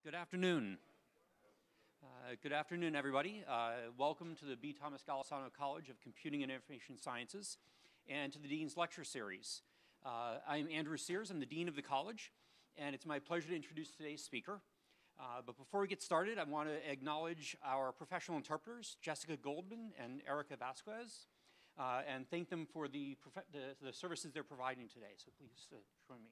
Good afternoon. Good afternoon, everybody. Welcome to the B. Thomas Golisano College of Computing and Information Sciences and to the Dean's Lecture Series. I'm Andrew Sears. I'm the Dean of the College, and it's my pleasure to introduce today's speaker. But before we get started, I want to acknowledge our professional interpreters, Jessica Goldman and Erica Vasquez, and thank them for the services they're providing today. So please join me.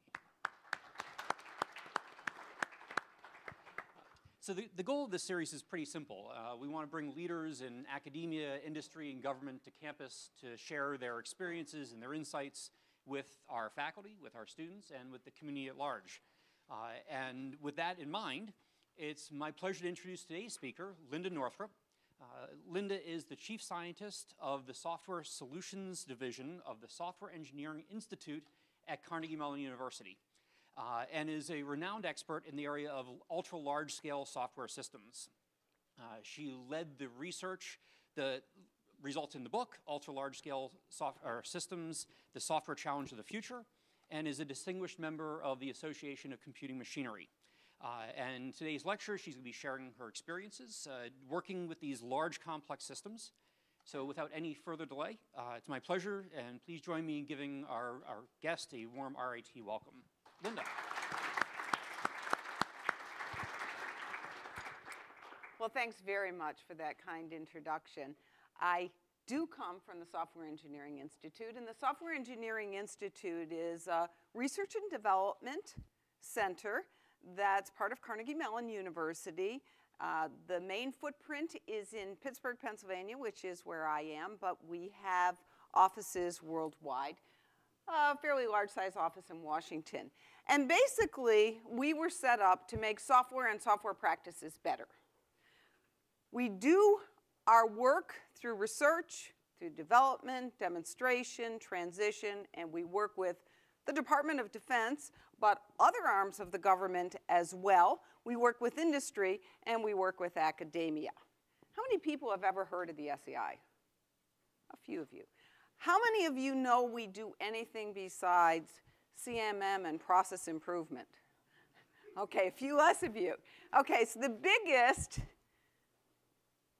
So the goal of this series is pretty simple. We want to bring leaders in academia, industry, and government to campus to share their experiences and their insights with our faculty, with our students, and with the community at large. And with that in mind, it's my pleasure to introduce today's speaker, Linda Northrop. Linda is the Chief Scientist of the Software Solutions Division of the Software Engineering Institute at Carnegie Mellon University. And is a renowned expert in the area of ultra-large-scale software systems. She led the research that results in the book, Ultra-Large-Scale Software Systems, the Software Challenge of the Future, and is a distinguished member of the Association of Computing Machinery. And today's lecture, she's going to be sharing her experiences working with these large, complex systems. So without any further delay, it's my pleasure, and please join me in giving our guest a warm RIT welcome. Linda. Well, thanks very much for that kind introduction. I do come from the Software Engineering Institute, and the Software Engineering Institute is a research and development center that's part of Carnegie Mellon University. The main footprint is in Pittsburgh, Pennsylvania, which is where I am, but we have offices worldwide. A fairly large-size office in Washington. And basically, we were set up to make software and software practices better. We do our work through research, through development, demonstration, transition, and we work with the Department of Defense, but other arms of the government as well. We work with industry, and we work with academia. How many people have ever heard of the SEI? A few of you. How many of you know we do anything besides CMM and process improvement? Okay, a few less of you. Okay, so the biggest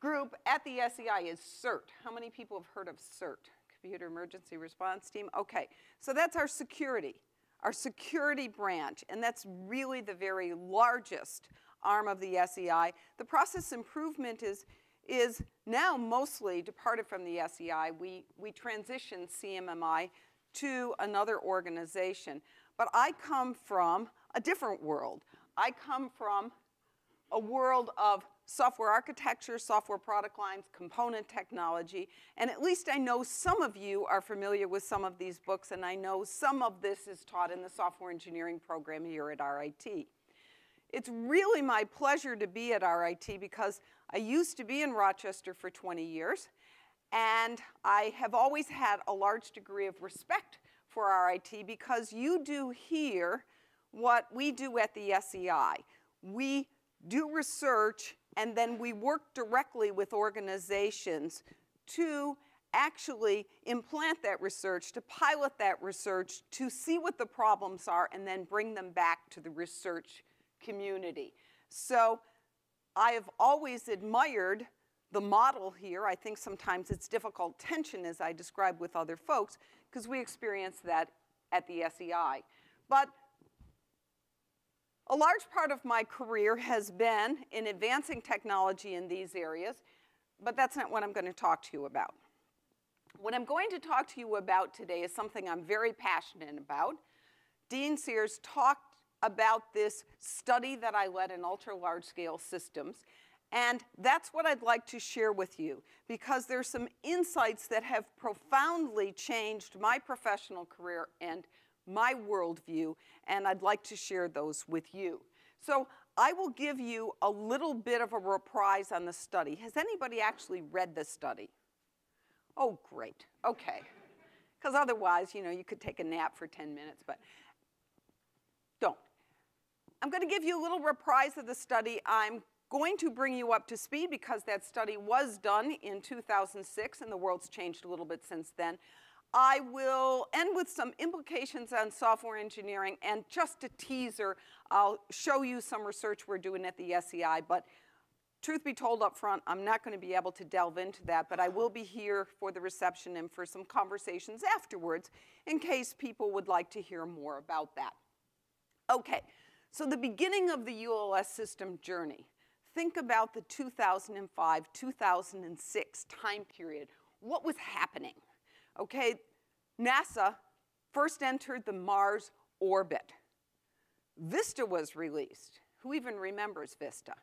group at the SEI is CERT. How many people have heard of CERT? Computer Emergency Response Team? Okay, so that's our security branch, and that's really the very largest arm of the SEI. The process improvement is now mostly departed from the SEI. We transitioned CMMI to another organization. But I come from a different world. I come from a world of software architecture, software product lines, component technology, and at least I know some of you are familiar with some of these books, and I know some of this is taught in the software engineering program here at RIT. It's really my pleasure to be at RIT because I used to be in Rochester for 20 years, and I have always had a large degree of respect for RIT because you do here what we do at the SEI. We do research, and then we work directly with organizations to actually implant that research, to pilot that research, to see what the problems are, and then bring them back to the research community. So I have always admired the model here. I think sometimes it's difficult tension, as I describe with other folks, because we experience that at the SEI. But a large part of my career has been in advancing technology in these areas, but that's not what I'm going to talk to you about. What I'm going to talk to you about today is something I'm very passionate about. Dean Sears talked about this study that I led in ultra-large-scale systems. And that's what I'd like to share with you, because there's some insights that have profoundly changed my professional career and my worldview, and I'd like to share those with you. So I will give you a little bit of a reprise on the study. Has anybody actually read this study? Oh, great. Okay. Because otherwise, you could take a nap for 10 minutes, but don't. I'm going to give you a little reprise of the study. I'm going to bring you up to speed because that study was done in 2006 and the world's changed a little bit since then. I will end with some implications on software engineering, and just a teaser, I'll show you some research we're doing at the SEI, but truth be told up front, I'm not going to be able to delve into that, but I will be here for the reception and for some conversations afterwards in case people would like to hear more about that. Okay, so the beginning of the ULS system journey. Think about the 2005, 2006 time period. What was happening? Okay, NASA first entered the Mars orbit. Vista was released. Who even remembers Vista?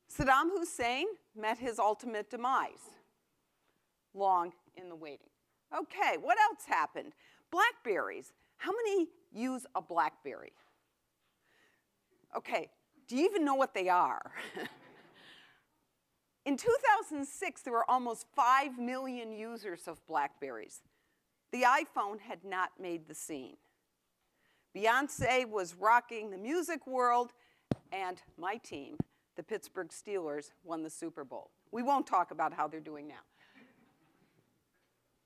Saddam Hussein met his ultimate demise. Long in the waiting. Okay, what else happened? BlackBerries. How many use a BlackBerry? Okay, do you even know what they are? In 2006, there were almost 5 million users of BlackBerries. The iPhone had not made the scene. Beyoncé was rocking the music world, and my team, the Pittsburgh Steelers, won the Super Bowl. We won't talk about how they're doing now.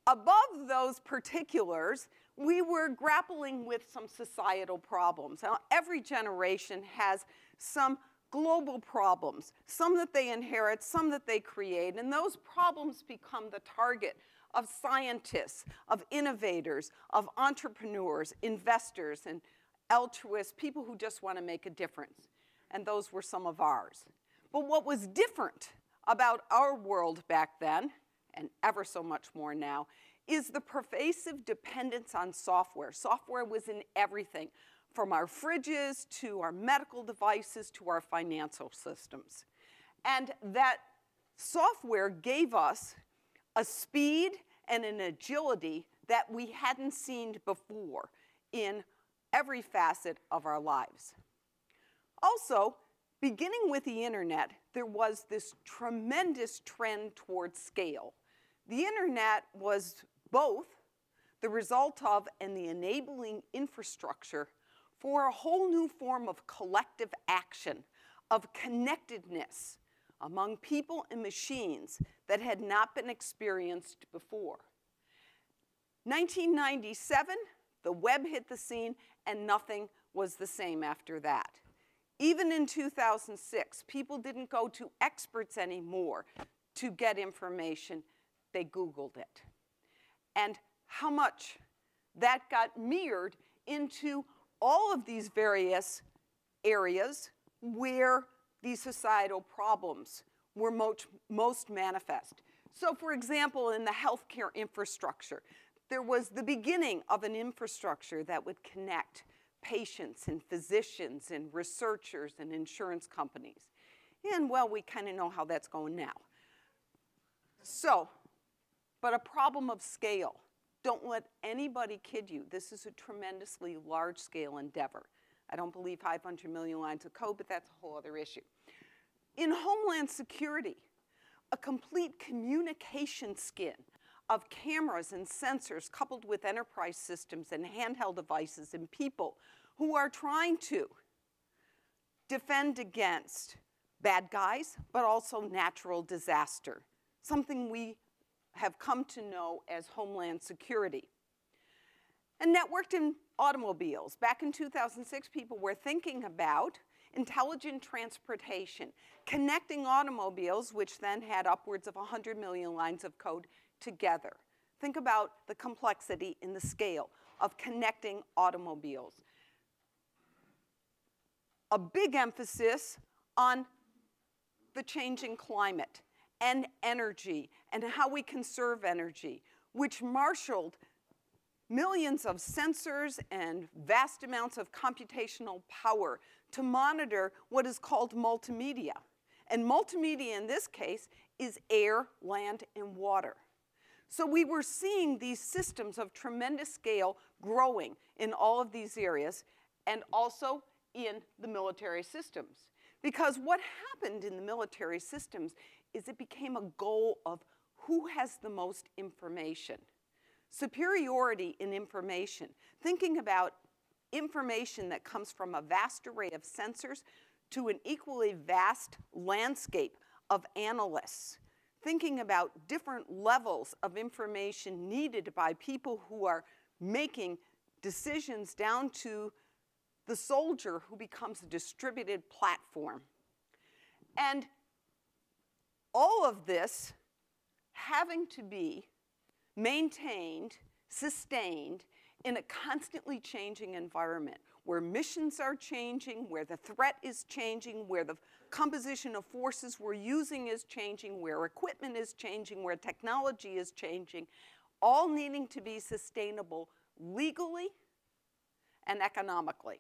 Above those particulars, we were grappling with some societal problems. Now, every generation has some global problems, some that they inherit, some that they create, and those problems become the target of scientists, of innovators, of entrepreneurs, investors, and altruists, people who just want to make a difference. And those were some of ours. But what was different about our world back then, and ever so much more now, is the pervasive dependence on software. Software was in everything, from our fridges to our medical devices to our financial systems. And that software gave us a speed and an agility that we hadn't seen before in every facet of our lives. Also, beginning with the internet, there was this tremendous trend towards scale. The internet was both the result of and the enabling infrastructure for a whole new form of collective action, of connectedness among people and machines that had not been experienced before. 1997, the web hit the scene, and nothing was the same after that. Even in 2006, people didn't go to experts anymore to get information. They Googled it. And how much that got mirrored into all of these various areas where these societal problems were most manifest. So, for example, in the healthcare infrastructure, there was the beginning of an infrastructure that would connect patients and physicians and researchers and insurance companies. And, well, we kind of know how that's going now. So, but a problem of scale. Don't let anybody kid you. This is a tremendously large-scale endeavor. I don't believe 500 million lines of code, but that's a whole other issue. In Homeland Security, a complete communication skin of cameras and sensors coupled with enterprise systems and handheld devices and people who are trying to defend against bad guys, but also natural disaster, something we have come to know as Homeland Security. And networked in automobiles. Back in 2006, people were thinking about intelligent transportation, connecting automobiles, which then had upwards of 100 million lines of code, together. Think about the complexity in the scale of connecting automobiles. A big emphasis on the changing climate and energy and how we conserve energy, which marshaled millions of sensors and vast amounts of computational power to monitor what is called multimedia. And multimedia in this case is air, land, and water. So we were seeing these systems of tremendous scale growing in all of these areas and also in the military systems. Because what happened in the military systems is it became a goal of who has the most information. Superiority in information, thinking about information that comes from a vast array of sensors to an equally vast landscape of analysts thinking about different levels of information needed by people who are making decisions down to the soldier who becomes a distributed platform. And all of this having to be maintained, sustained in a constantly changing environment where missions are changing, where the threat is changing, where the composition of forces we're using is changing, where equipment is changing, where technology is changing, all needing to be sustainable legally and economically.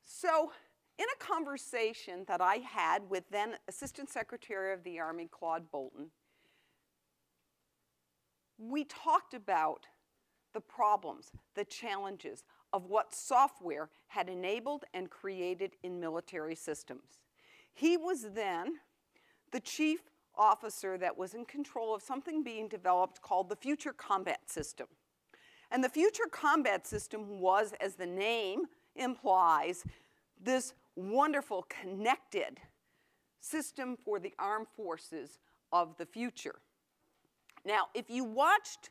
So in a conversation that I had with then Assistant Secretary of the Army, Claude Bolton, we talked about the problems, the challenges of what software had enabled and created in military systems. He was then the chief officer that was in control of something being developed called the Future Combat System. And the Future Combat System was, as the name implies, this wonderful connected system for the armed forces of the future. Now, if you watched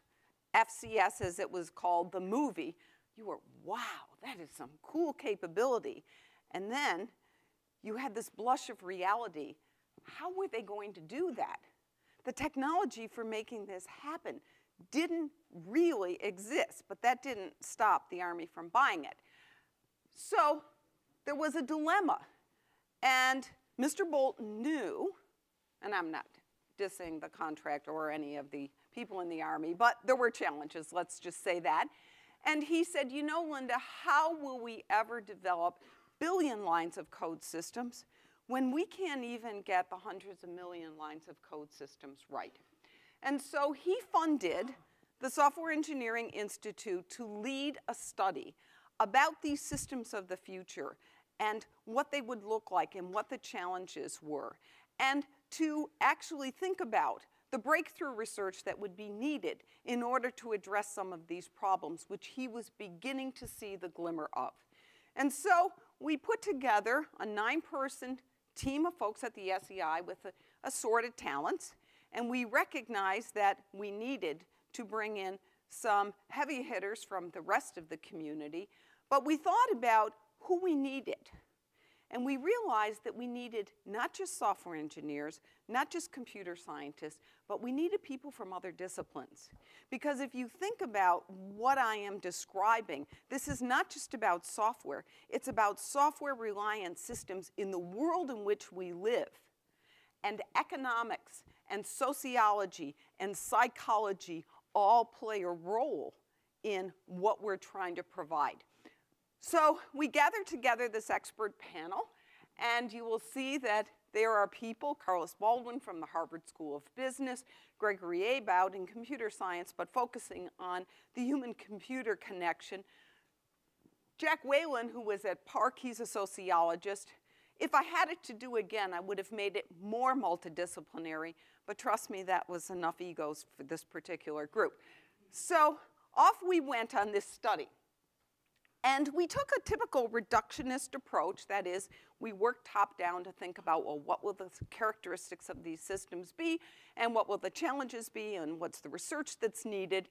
FCS, as it was called, the movie, you were, wow, that is some cool capability. And then you had this blush of reality. How were they going to do that? The technology for making this happen didn't really exist, but that didn't stop the Army from buying it. So there was a dilemma. And Mr. Bolton knew, and I'm not dissing the contractor or any of the people in the Army, but there were challenges, let's just say that. And he said, you know, Linda, how will we ever develop billion lines of code systems when we can't even get the hundreds of million lines of code systems right? And so he funded the Software Engineering Institute to lead a study about these systems of the future and what they would look like and what the challenges were, and to actually think about the breakthrough research that would be needed in order to address some of these problems, which he was beginning to see the glimmer of. And so we put together a 9-person team of folks at the SEI with assorted talents, and we recognized that we needed to bring in some heavy hitters from the rest of the community, but we thought about who we needed. And we realized that we needed not just software engineers, not just computer scientists, but we needed people from other disciplines. Because if you think about what I am describing, this is not just about software. It's about software-reliant systems in the world in which we live. And economics and sociology and psychology all play a role in what we're trying to provide. So we gathered together this expert panel, and you will see that there are people, Carlos Baldwin from the Harvard School of Business, Gregory Abowd in computer science, but focusing on the human-computer connection. Jack Whalen, who was at Park, he's a sociologist. If I had it to do again, I would have made it more multidisciplinary, but trust me, that was enough egos for this particular group. So off we went on this study. And we took a typical reductionist approach, that is, we worked top-down to think about, well, what will the characteristics of these systems be, and what will the challenges be, and what's the research that's needed.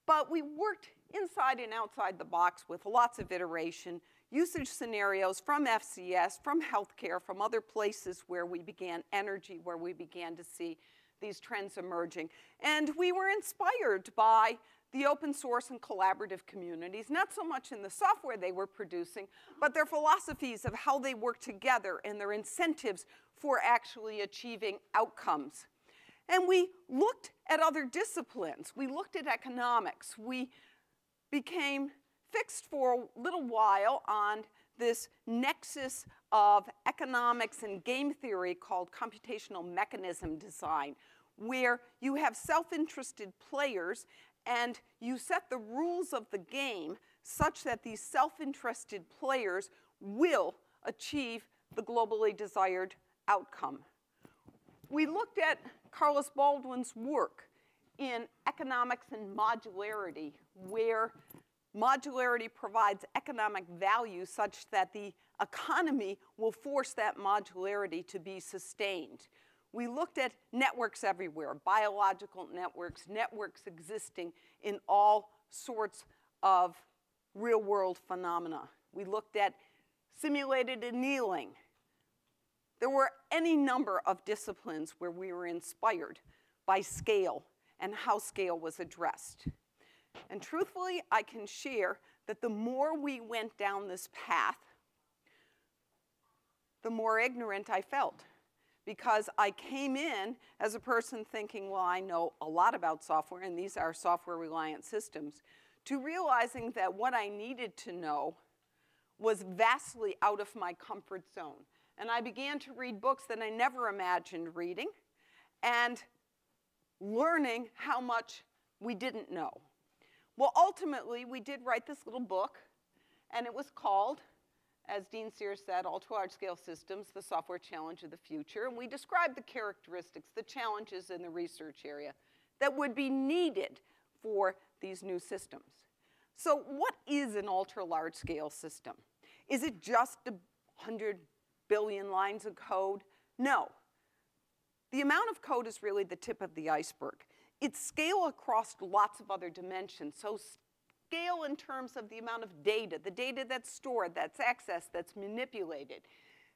But we worked inside and outside the box with lots of iteration, usage scenarios from FCS, from healthcare, from other places where we began energy, where we began to see these trends emerging. And we were inspired by the open source and collaborative communities, not so much in the software they were producing, but their philosophies of how they work together and their incentives for actually achieving outcomes. And we looked at other disciplines. We looked at economics. We became fixed for a little while on this nexus of economics and game theory called computational mechanism design, where you have self-interested players and you set the rules of the game such that these self-interested players will achieve the globally desired outcome. We looked at Carlos Baldwin's work in economics and modularity, where modularity provides economic value such that the economy will force that modularity to be sustained. We looked at networks everywhere, biological networks, networks existing in all sorts of real-world phenomena. We looked at simulated annealing. There were any number of disciplines where we were inspired by scale and how scale was addressed. And truthfully, I can share that the more we went down this path, the more ignorant I felt. Because I came in as a person thinking, well, I know a lot about software, and these are software-reliant systems, to realizing that what I needed to know was vastly out of my comfort zone. And I began to read books that I never imagined reading, and learning how much we didn't know. Well, ultimately, we did write this little book, and it was called, as Dean Sears said, Ultra-Large-Scale Systems, the Software Challenge of the Future. And we described the characteristics, the challenges in the research area that would be needed for these new systems. So what is an ultra-large-scale system? Is it just 100 billion lines of code? No. The amount of code is really the tip of the iceberg. It's scale across lots of other dimensions. So scale in terms of the amount of data, the data that's stored, that's accessed, that's manipulated.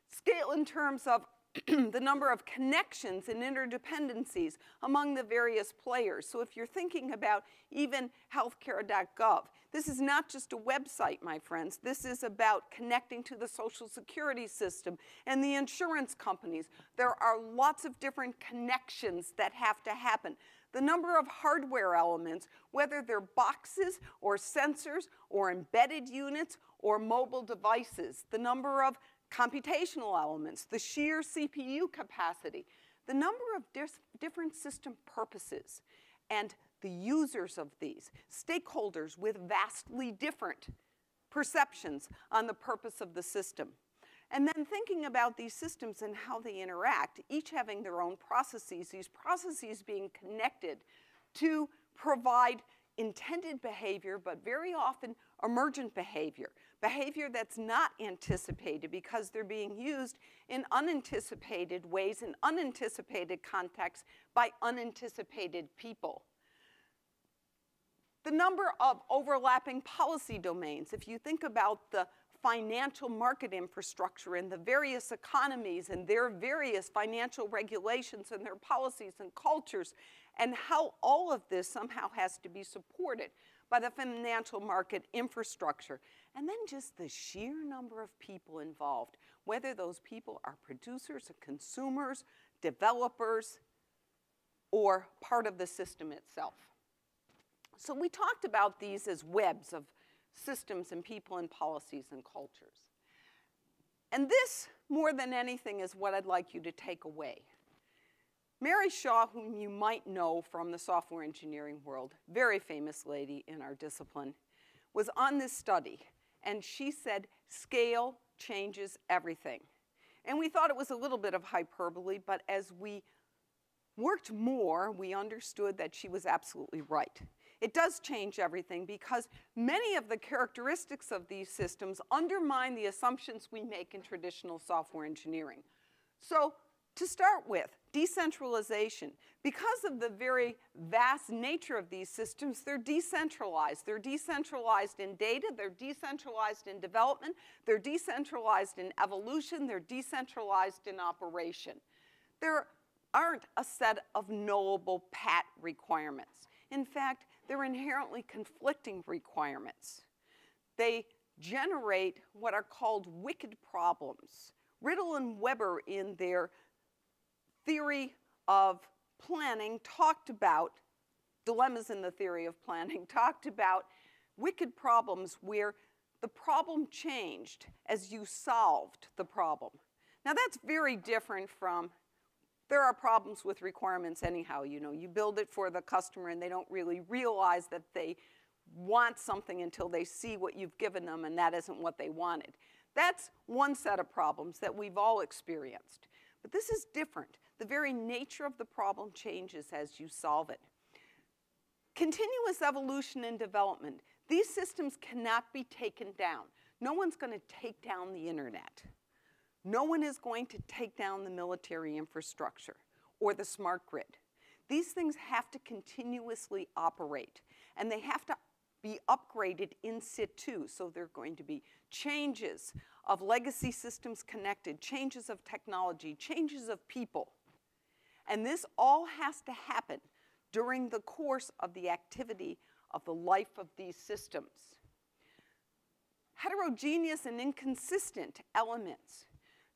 Scale in terms of the number of connections and interdependencies among the various players. So if you're thinking about even healthcare.gov, this is not just a website, my friends. This is about connecting to the Social Security system and the insurance companies. There are lots of different connections that have to happen. The number of hardware elements, whether they're boxes or sensors or embedded units or mobile devices, the number of computational elements, the sheer CPU capacity, the number of different system purposes, and the users of these, stakeholders with vastly different perceptions on the purpose of the system. And then thinking about these systems and how they interact, each having their own processes, these processes being connected to provide intended behavior, but very often emergent behavior, behavior that's not anticipated because they're being used in unanticipated ways, in unanticipated contexts by unanticipated people. The number of overlapping policy domains, if you think about the financial market infrastructure and the various economies and their various financial regulations and their policies and cultures, and how all of this somehow has to be supported by the financial market infrastructure. And then just the sheer number of people involved, whether those people are producers or consumers, developers, or part of the system itself. So we talked about these as webs of systems and people and policies and cultures. And this, more than anything, is what I'd like you to take away. Mary Shaw, whom you might know from the software engineering world, very famous lady in our discipline, was on this study, and she said, scale changes everything. And we thought it was a little bit of hyperbole, but as we worked more, we understood that she was absolutely right. It does change everything because many of the characteristics of these systems undermine the assumptions we make in traditional software engineering. So to start with, decentralization. Because of the very vast nature of these systems, they're decentralized. They're decentralized in data, they're decentralized in development, they're decentralized in evolution, they're decentralized in operation. There aren't a set of knowable pat requirements. In fact, they're inherently conflicting requirements. They generate what are called wicked problems. Riddle and Weber, in their theory of planning, talked about dilemmas in the theory of planning, talked about wicked problems where the problem changed as you solved the problem. Now that's very different from, there are problems with requirements anyhow. You know, you build it for the customer and they don't really realize that they want something until they see what you've given them and that isn't what they wanted. That's one set of problems that we've all experienced. But this is different. The very nature of the problem changes as you solve it. Continuous evolution and development. These systems cannot be taken down. No one's going to take down the internet. No one is going to take down the military infrastructure or the smart grid. These things have to continuously operate, and they have to be upgraded in situ. So there are going to be changes of legacy systems connected, changes of technology, changes of people. And this all has to happen during the course of the activity of the life of these systems. Heterogeneous and inconsistent elements.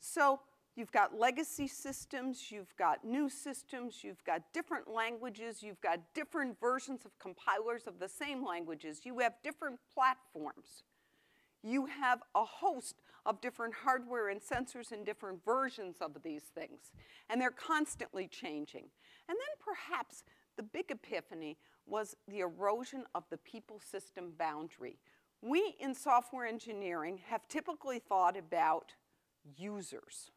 So you've got legacy systems, you've got new systems, you've got different languages, you've got different versions of compilers of the same languages, you have different platforms. You have a host of different hardware and sensors and different versions of these things. And they're constantly changing. And then perhaps the big epiphany was the erosion of the people-system boundary. We in software engineering have typically thought about users.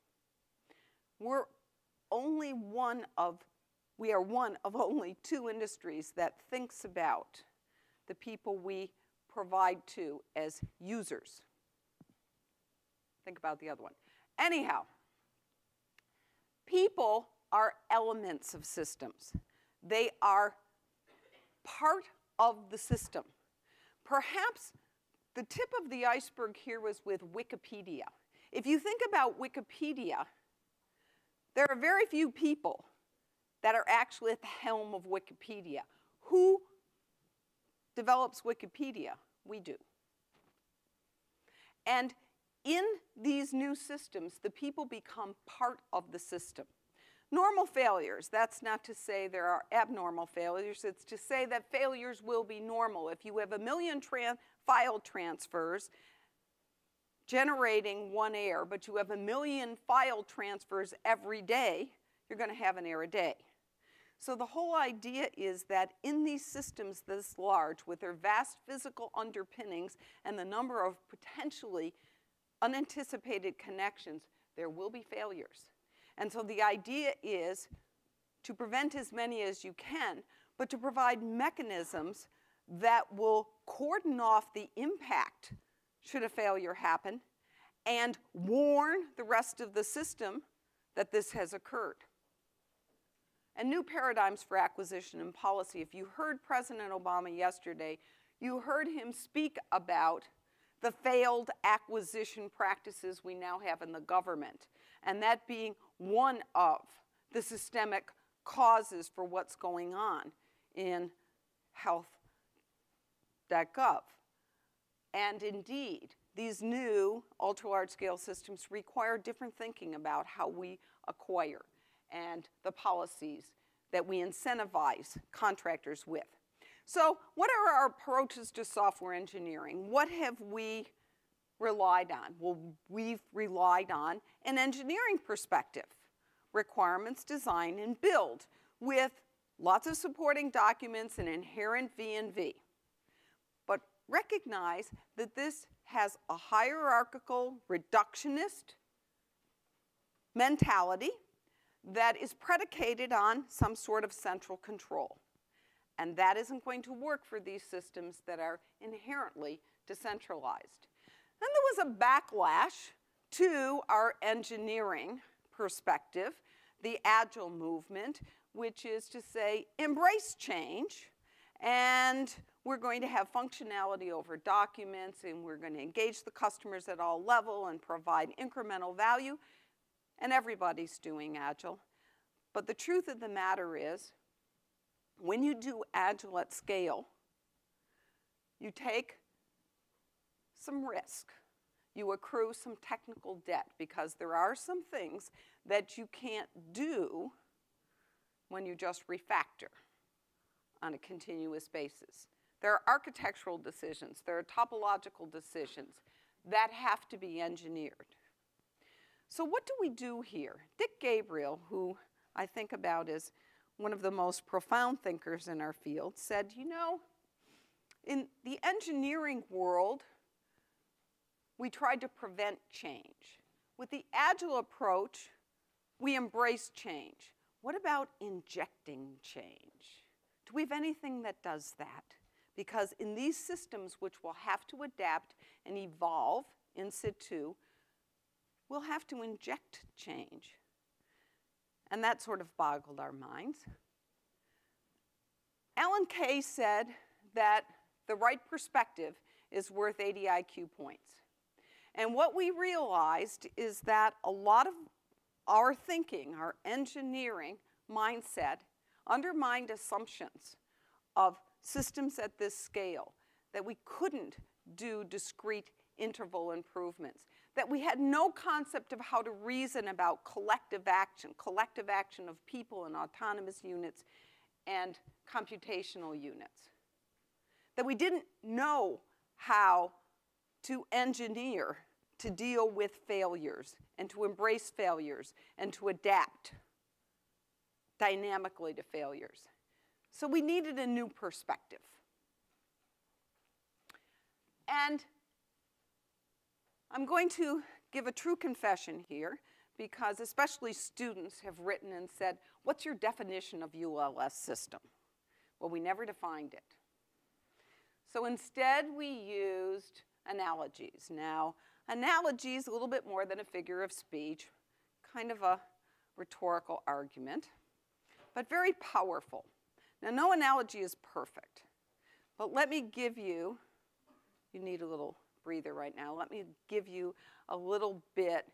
We are one of only 2 industries that thinks about the people we provide to as users. Think about the other one. Anyhow, people are elements of systems. They are part of the system. Perhaps the tip of the iceberg here was with Wikipedia. If you think about Wikipedia, there are very few people that are actually at the helm of Wikipedia. Who develops Wikipedia? We do. And in these new systems, the people become part of the system. Normal failures, that's not to say there are abnormal failures, it's to say that failures will be normal. If you have 1 million file transfers generating 1 error, but you have 1 million file transfers every day, you're going to have an error a day. So the whole idea is that in these systems this large, with their vast physical underpinnings and the number of potentially unanticipated connections, there will be failures. And so the idea is to prevent as many as you can, but to provide mechanisms that will cordon off the impact should a failure happen and warn the rest of the system that this has occurred. And new paradigms for acquisition and policy. If you heard President Obama yesterday, you heard him speak about the failed acquisition practices we now have in the government, and that being one of the systemic causes for what's going on in health.gov. And indeed, these new ultra-large-scale systems require different thinking about how we acquire and the policies that we incentivize contractors with. So what are our approaches to software engineering? What have we relied on? Well, we've relied on an engineering perspective, requirements, design, and build, with lots of supporting documents and inherent V&V. But recognize that this has a hierarchical, reductionist mentality that is predicated on some sort of central control. And that isn't going to work for these systems that are inherently decentralized. Then there was a backlash to our engineering perspective, the Agile movement, which is to say, embrace change, and we're going to have functionality over documents, and we're going to engage the customers at all levels and provide incremental value. And everybody's doing Agile. But the truth of the matter is, when you do Agile at scale, you take some risk. You accrue some technical debt, because there are some things that you can't do when you just refactor on a continuous basis. There are architectural decisions, there are topological decisions that have to be engineered. So what do we do here? Dick Gabriel, who I think about as one of the most profound thinkers in our field, said, you know, in the engineering world, we tried to prevent change. With the Agile approach, we embrace change. What about injecting change? Do we have anything that does that? Because in these systems, which will have to adapt and evolve in situ, we'll have to inject change. And that sort of boggled our minds. Alan Kay said that the right perspective is worth 80 IQ points. And what we realized is that a lot of our thinking, our engineering mindset, undermined assumptions of systems at this scale, that we couldn't do discrete interval improvements, that we had no concept of how to reason about collective action of people and autonomous units and computational units, that we didn't know how to engineer to deal with failures and to embrace failures and to adapt dynamically to failures. So we needed a new perspective. And I'm going to give a true confession here, because especially students have written and said, what's your definition of ULS system? Well, we never defined it. So instead, we used analogies. Now, analogy is a little bit more than a figure of speech, kind of a rhetorical argument, but very powerful. Now, no analogy is perfect, but let me give you, you need a little breather right now, let me give you a little bit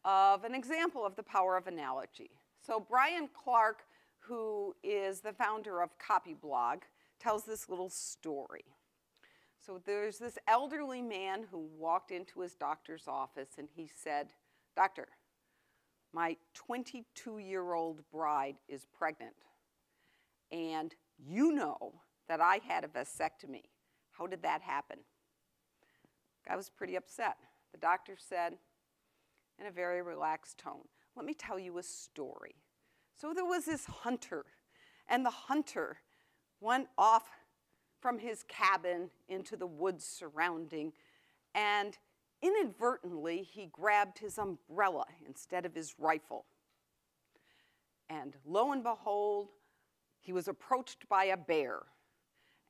of an example of the power of analogy. So Brian Clark, who is the founder of Copyblog, tells this little story. So there's this elderly man who walked into his doctor's office and he said, "Doctor, my 22-year-old bride is pregnant, and you know that I had a vasectomy. How did that happen?" I was pretty upset. The doctor said, in a very relaxed tone, "Let me tell you a story. So there was this hunter, and the hunter went off from his cabin into the woods surrounding, and inadvertently he grabbed his umbrella instead of his rifle. And lo and behold, he was approached by a bear,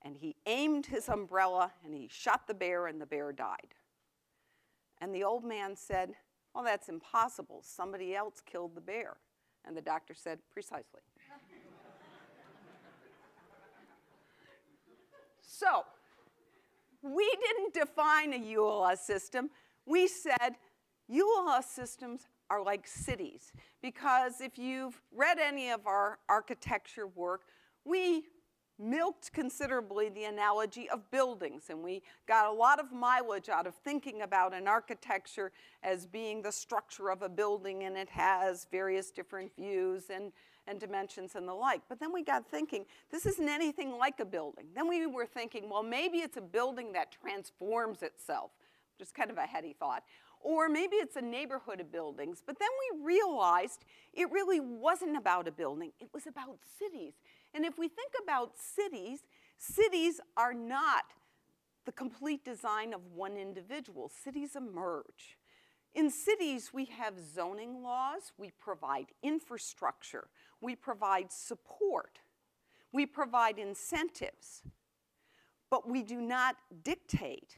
and he aimed his umbrella and he shot the bear, and the bear died. And the old man said, well, that's impossible. Somebody else killed the bear." And the doctor said, "Precisely." So, we didn't define a ULS system. We said ULS systems are like cities, because if you've read any of our architecture work, we milked considerably the analogy of buildings, and we got a lot of mileage out of thinking about an architecture as being the structure of a building, and it has various different views and dimensions and the like. But then we got thinking, this isn't anything like a building. Then we were thinking, well, maybe it's a building that transforms itself, which is kind of a heady thought. Or maybe it's a neighborhood of buildings. But then we realized it really wasn't about a building. It was about cities. And if we think about cities, cities are not the complete design of one individual. Cities emerge. In cities, we have zoning laws. We provide infrastructure. We provide support. We provide incentives. But we do not dictate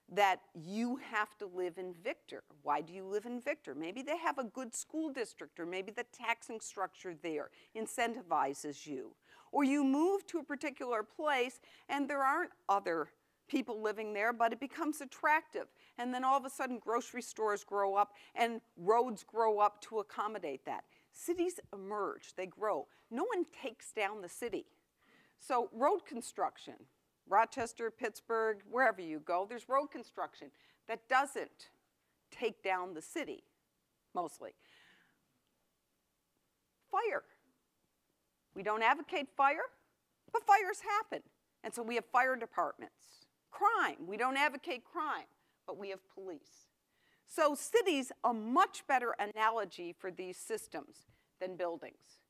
that you have to live in Victor. Why do you live in Victor? Maybe they have a good school district, or maybe the taxing structure there incentivizes you. Or you move to a particular place and there aren't other people living there, but it becomes attractive. And then all of a sudden grocery stores grow up and roads grow up to accommodate that. Cities emerge, they grow. No one takes down the city. So road construction, Rochester, Pittsburgh, wherever you go, there's road construction that doesn't take down the city, mostly. Fire. We don't advocate fire, but fires happen. And so we have fire departments. Crime. We don't advocate crime, but we have police. So cities, a much better analogy for these systems than buildings.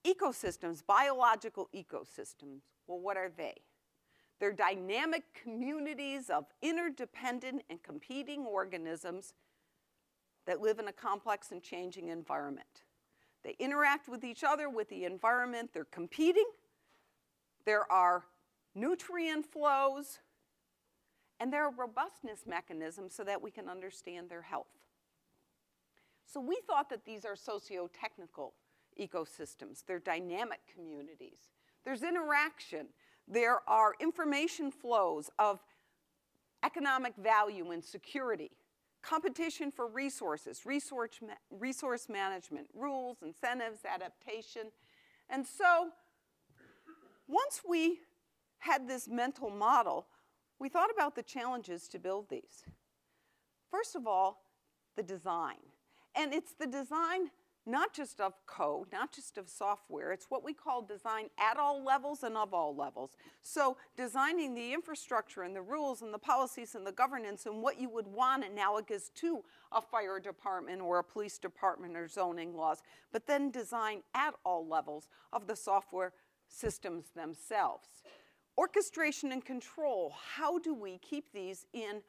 Ecosystems, biological ecosystems, well, what are they? They're dynamic communities of interdependent and competing organisms that live in a complex and changing environment. They interact with each other, with the environment. They're competing. There are nutrient flows. And there are robustness mechanisms so that we can understand their health. So we thought that these are socio-technical ecosystems. They're dynamic communities. There's interaction. There are information flows of economic value and security, competition for resources, resource management, rules, incentives, adaptation. And so once we had this mental model, we thought about the challenges to build these. First of all, the design. And it's the design not just of code, not just of software. It's what we call design at all levels and of all levels. So designing the infrastructure and the rules and the policies and the governance and what you would want analogous to a fire department or a police department or zoning laws, but then design at all levels of the software systems themselves. Orchestration and control. How do we keep these in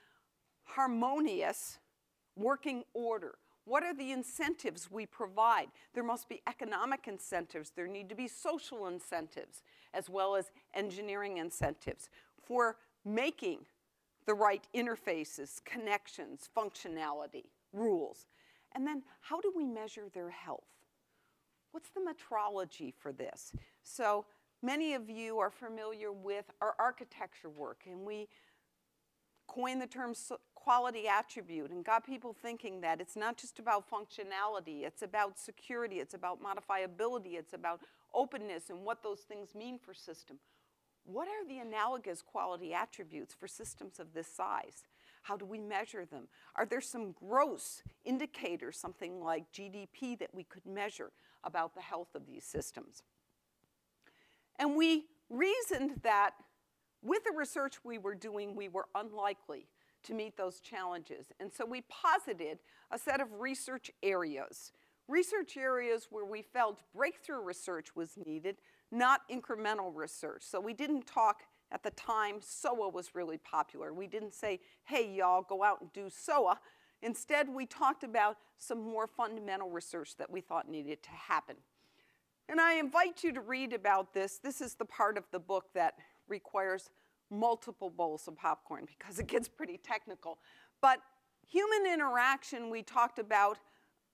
harmonious working order? What are the incentives we provide? There must be economic incentives. There need to be social incentives, as well as engineering incentives for making the right interfaces, connections, functionality, rules. And then how do we measure their health? What's the metrology for this? So many of you are familiar with our architecture work, and we coined the term quality attribute and got people thinking that it's not just about functionality, it's about security, it's about modifiability, it's about openness and what those things mean for system. What are the analogous quality attributes for systems of this size? How do we measure them? Are there some gross indicators, something like GDP, that we could measure about the health of these systems? And we reasoned that with the research we were doing, we were unlikely to meet those challenges. And so we posited a set of research areas where we felt breakthrough research was needed, not incremental research. So we didn't talk, at the time, SOA was really popular. We didn't say, hey, y'all, go out and do SOA. Instead, we talked about some more fundamental research that we thought needed to happen. And I invite you to read about this. This is the part of the book that requires multiple bowls of popcorn because it gets pretty technical. But human interaction, we talked about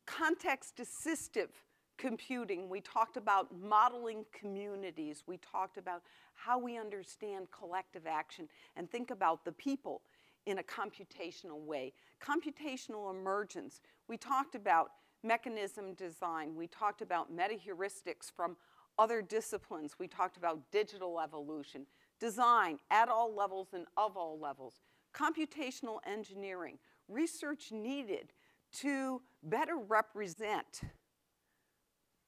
context-assistive computing. We talked about modeling communities. We talked about how we understand collective action and think about the people in a computational way. Computational emergence. We talked about mechanism design. We talked about meta-heuristics from other disciplines. We talked about digital evolution. Design at all levels and of all levels. Computational engineering. Research needed to better represent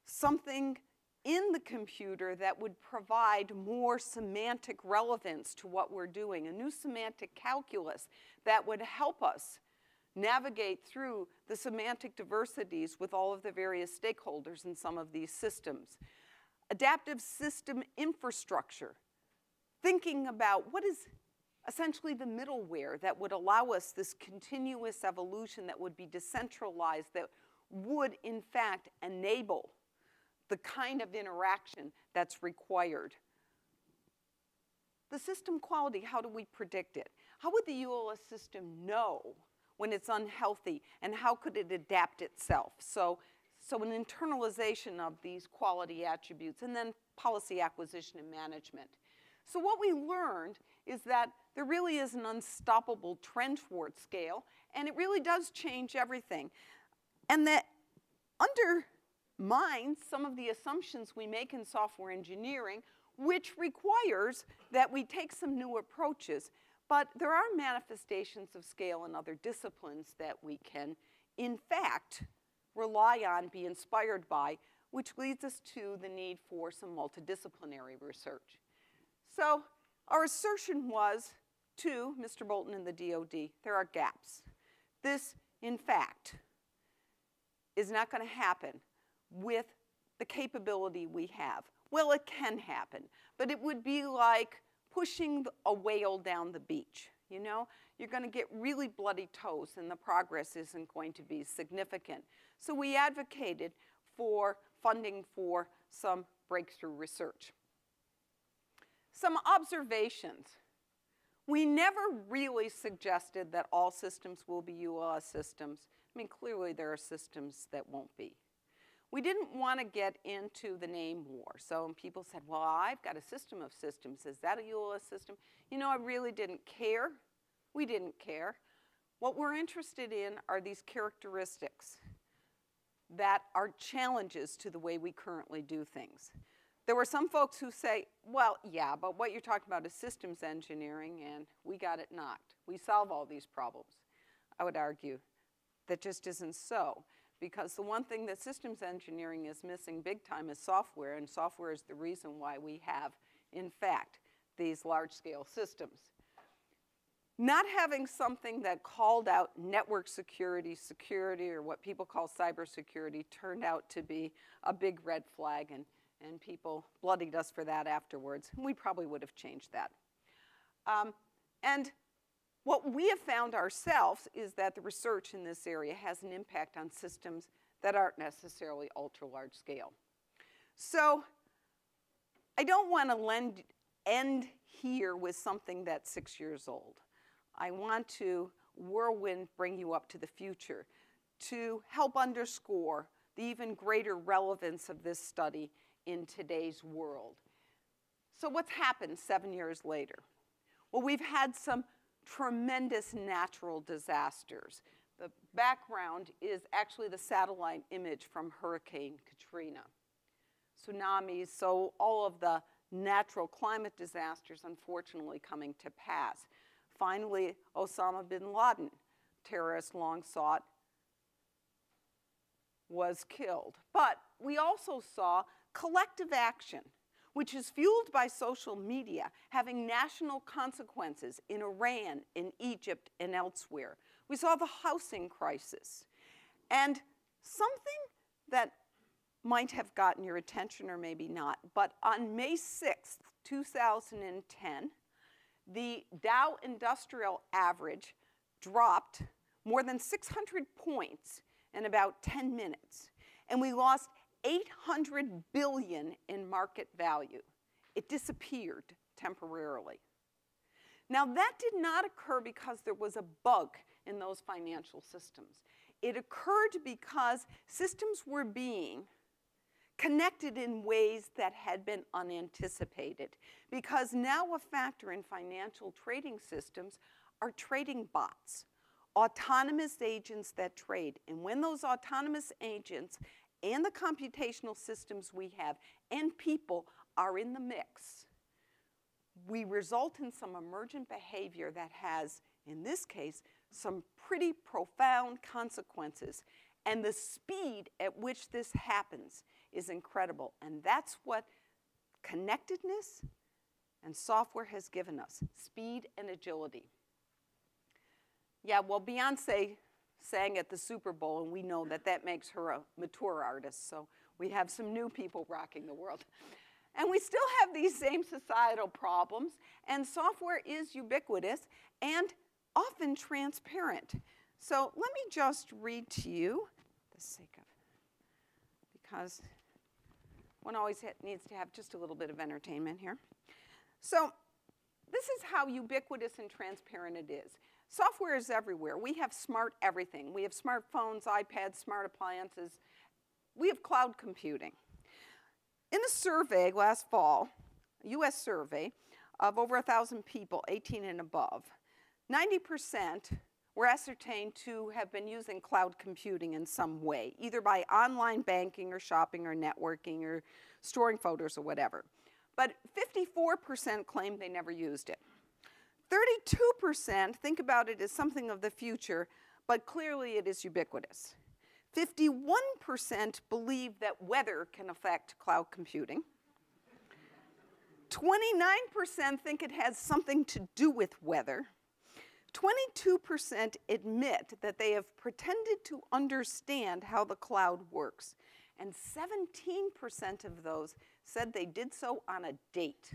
something in the computer that would provide more semantic relevance to what we're doing, a new semantic calculus that would help us navigate through the semantic diversities with all of the various stakeholders in some of these systems. Adaptive system infrastructure, thinking about what is essentially the middleware that would allow us this continuous evolution that would be decentralized, that would in fact enable the kind of interaction that's required. The system quality, how do we predict it? How would the ULS system know when it's unhealthy, and how could it adapt itself? So an internalization of these quality attributes, and then policy acquisition and management. So what we learned is that there really is an unstoppable trend toward scale, and it really does change everything. And that undermines some of the assumptions we make in software engineering, which requires that we take some new approaches. But there are manifestations of scale in other disciplines that we can, in fact, rely on, be inspired by, which leads us to the need for some multidisciplinary research. So our assertion was to Mr. Bolton and the DoD, there are gaps. This, in fact, is not going to happen with the capability we have. Well, it can happen, but it would be like pushing a whale down the beach. You know, you're going to get really bloody toes and the progress isn't going to be significant. So we advocated for funding for some breakthrough research. Some observations. We never really suggested that all systems will be ULS systems. I mean, clearly there are systems that won't be. We didn't want to get into the name war. So people said, well, I've got a system of systems. Is that a EULA system? You know, I really didn't care. We didn't care. What we're interested in are these characteristics that are challenges to the way we currently do things. There were some folks who say, well, yeah, but what you're talking about is systems engineering, and we got it knocked. We solve all these problems. I would argue that just isn't so, because the one thing that systems engineering is missing big time is software, and software is the reason why we have, in fact, these large-scale systems. Not having something that called out network security, or what people call cybersecurity, turned out to be a big red flag, and people bloodied us for that afterwards. We probably would have changed that. And what we have found ourselves is that the research in this area has an impact on systems that aren't necessarily ultra-large scale. So I don't want to end here with something that's 6 years old. I want to whirlwind bring you up to the future to help underscore the even greater relevance of this study in today's world. So what's happened 7 years later? Well, we've had some tremendous natural disasters. The background is actually the satellite image from Hurricane Katrina. Tsunamis, so all of the natural climate disasters unfortunately coming to pass. Finally, Osama bin Laden, terrorist long sought, was killed. But we also saw collective action, which is fueled by social media, having national consequences in Iran, in Egypt, and elsewhere. We saw the housing crisis. And something that might have gotten your attention or maybe not, but on May 6th, 2010, the Dow Industrial Average dropped more than 600 points in about 10 minutes. And we lost $800 billion in market value. It disappeared temporarily. Now, that did not occur because there was a bug in those financial systems. It occurred because systems were being connected in ways that had been unanticipated. Because now a factor in financial trading systems are trading bots, autonomous agents that trade. And when those autonomous agents and the computational systems we have and people are in the mix, we result in some emergent behavior that has, in this case, some pretty profound consequences. And the speed at which this happens is incredible. And that's what connectedness and software has given us, speed and agility. Yeah, well, Beyonce sang at the Super Bowl, and we know that that makes her a mature artist. So we have some new people rocking the world. And we still have these same societal problems, and software is ubiquitous and often transparent. So let me just read to you, for the sake of, because one always needs to have just a little bit of entertainment here. So this is how ubiquitous and transparent it is. Software is everywhere. We have smart everything. We have smartphones, iPads, smart appliances. We have cloud computing. In a survey last fall, a US survey of over 1,000 people, 18 and above, 90% were ascertained to have been using cloud computing in some way, either by online banking or shopping or networking or storing photos or whatever. But 54% claimed they never used it. 32% think about it as something of the future, but clearly it is ubiquitous. 51% believe that weather can affect cloud computing. 29% think it has something to do with weather. 22% admit that they have pretended to understand how the cloud works. And 17% of those said they did so on a date.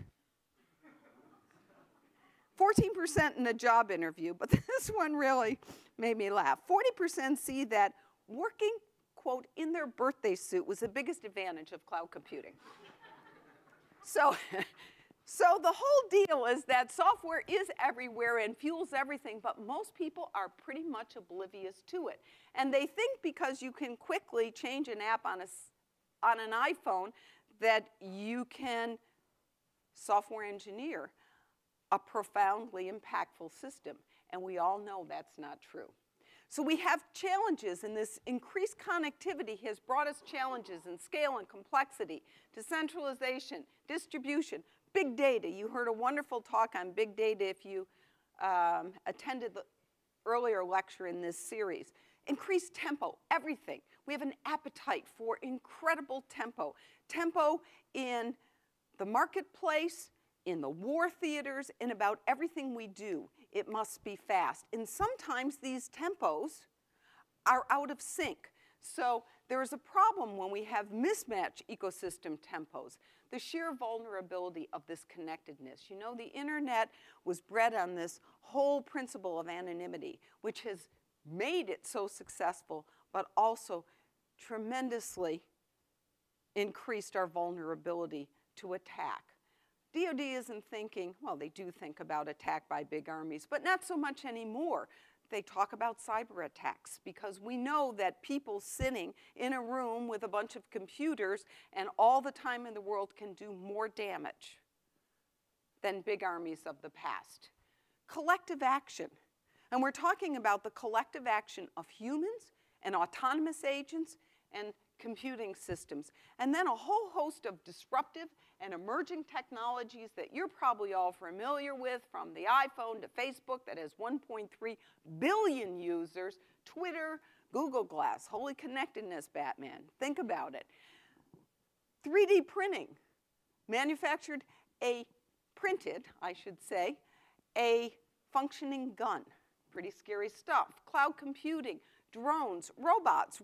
14% in a job interview, but this one really made me laugh. 40% see that working, quote, in their birthday suit was the biggest advantage of cloud computing. So the whole deal is that software is everywhere and fuels everything, but most people are pretty much oblivious to it. And they think because you can quickly change an app on a on an iPhone that you can software engineer a profoundly impactful system. And we all know that's not true. So we have challenges, and this increased connectivity has brought us challenges in scale and complexity, decentralization, distribution, big data. You heard a wonderful talk on big data if you attended the earlier lecture in this series. Increased tempo, everything. We have an appetite for incredible tempo. Tempo in the marketplace, in the war theaters, in about everything we do. It must be fast. And sometimes these tempos are out of sync. So there is a problem when we have mismatched ecosystem tempos. The sheer vulnerability of this connectedness. You know, the internet was bred on this whole principle of anonymity, which has made it so successful, but also tremendously increased our vulnerability to attack. DoD isn't thinking, well, they do think about attack by big armies, but not so much anymore. They talk about cyber attacks because we know that people sitting in a room with a bunch of computers and all the time in the world can do more damage than big armies of the past. Collective action. And we're talking about the collective action of humans and autonomous agents and computing systems. And then a whole host of disruptive and emerging technologies that you're probably all familiar with, from the iPhone to Facebook that has 1.3 billion users, Twitter, Google Glass, holy connectedness, Batman. Think about it. 3D printing printed, I should say, a functioning gun. Pretty scary stuff. Cloud computing, drones, robots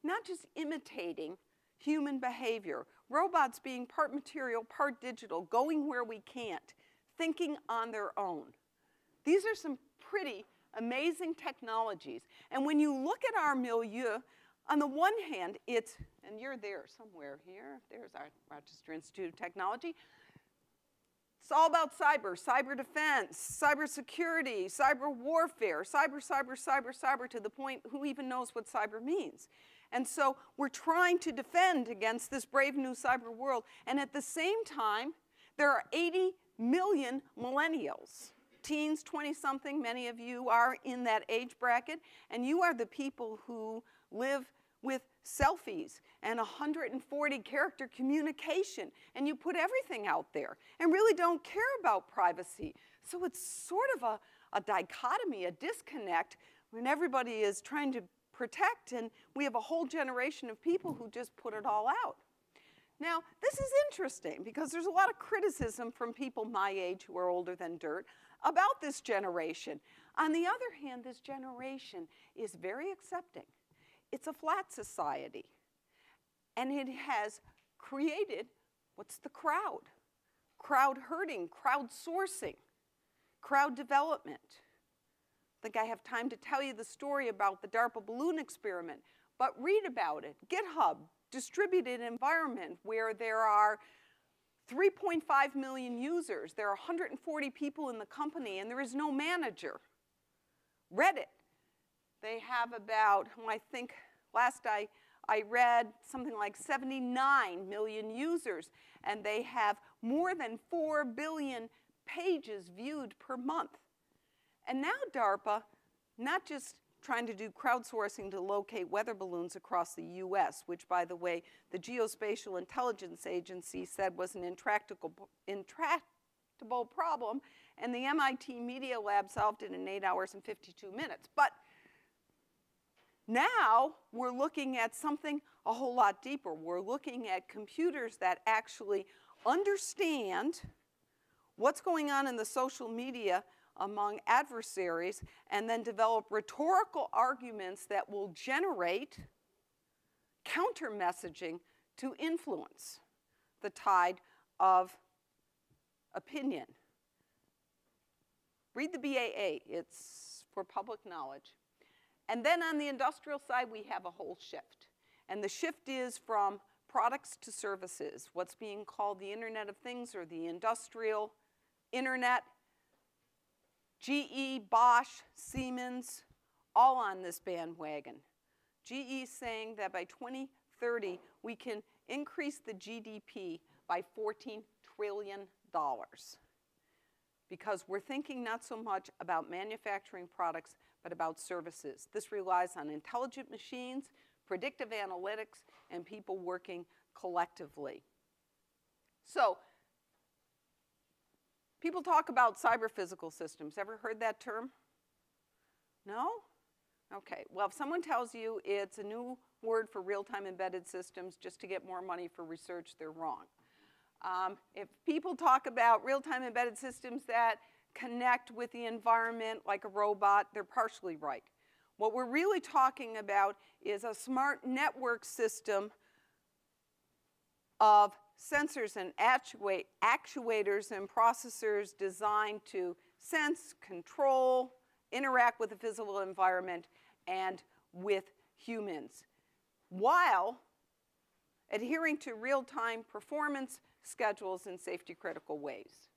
not just imitating human behavior, robots being part material, part digital, going where we can't, thinking on their own. These are some pretty amazing technologies. And when you look at our milieu, on the one hand, it's, and you're there somewhere here, there's our Rochester Institute of Technology. It's all about cyber defense, cyber security, cyber warfare, cyber to the point who even knows what cyber means. And so we're trying to defend against this brave new cyber world. And at the same time, there are 80 million millennials, teens, 20-something, many of you are in that age bracket, and you are the people who live with selfies and 140 character communication, and you put everything out there and really don't care about privacy. So it's sort of a dichotomy, a disconnect, when everybody is trying to protect, and we have a whole generation of people who just put it all out. Now, this is interesting because there's a lot of criticism from people my age who are older than dirt about this generation. On the other hand, this generation is very accepting. It's a flat society, and it has created what's the crowd? Crowd herding, crowdsourcing, crowd development. I think I have time to tell you the story about the DARPA balloon experiment, but read about it. GitHub, distributed environment where there are 3.5 million users, there are 140 people in the company, and there is no manager. Reddit. They have about, I think last I read, something like 79 million users, and they have more than 4 billion pages viewed per month. And now DARPA, not just trying to do crowdsourcing to locate weather balloons across the US, which, by the way, the Geospatial Intelligence Agency said was an intractable problem, and the MIT Media Lab solved it in 8 hours and 52 minutes. But now we're looking at something a whole lot deeper. We're looking at computers that actually understand what's going on in the social media among adversaries and then develop rhetorical arguments that will generate counter messaging to influence the tide of opinion. Read the BAA, it's for public knowledge. And then on the industrial side, we have a whole shift. And the shift is from products to services, what's being called the Internet of Things or the industrial internet. GE, Bosch, Siemens, all on this bandwagon. GE is saying that by 2030, we can increase the GDP by $14 trillion. Because we're thinking not so much about manufacturing products, but about services. This relies on intelligent machines, predictive analytics, and people working collectively. So, people talk about cyber-physical systems. Ever heard that term? No? Okay, well, if someone tells you it's a new word for real-time embedded systems just to get more money for research, they're wrong. If people talk about real-time embedded systems that connect with the environment like a robot, they're partially right. What we're really talking about is a smart network system of sensors and actuators and processors designed to sense, control, interact with the physical environment and with humans, while adhering to real-time performance schedules in safety-critical ways.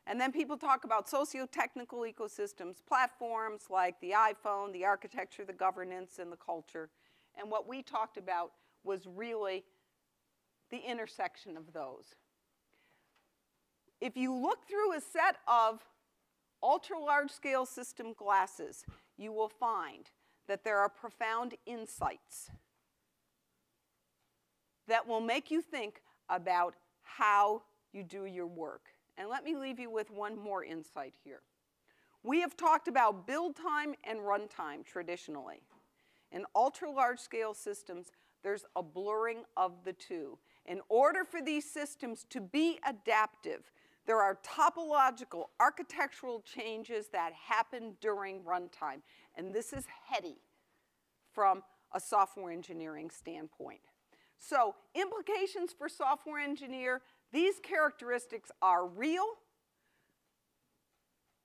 And then people talk about socio-technical ecosystems, platforms like the iPhone, the architecture, the governance, and the culture. And what we talked about was really the intersection of those. If you look through a set of ultra-large-scale system glasses, you will find that there are profound insights that will make you think about how you do your work. And let me leave you with one more insight here. We have talked about build time and run time traditionally. In ultra-large-scale systems, there's a blurring of the two. In order for these systems to be adaptive, there are topological architectural changes that happen during runtime. And this is heady from a software engineering standpoint. So, implications for software engineer, these characteristics are real.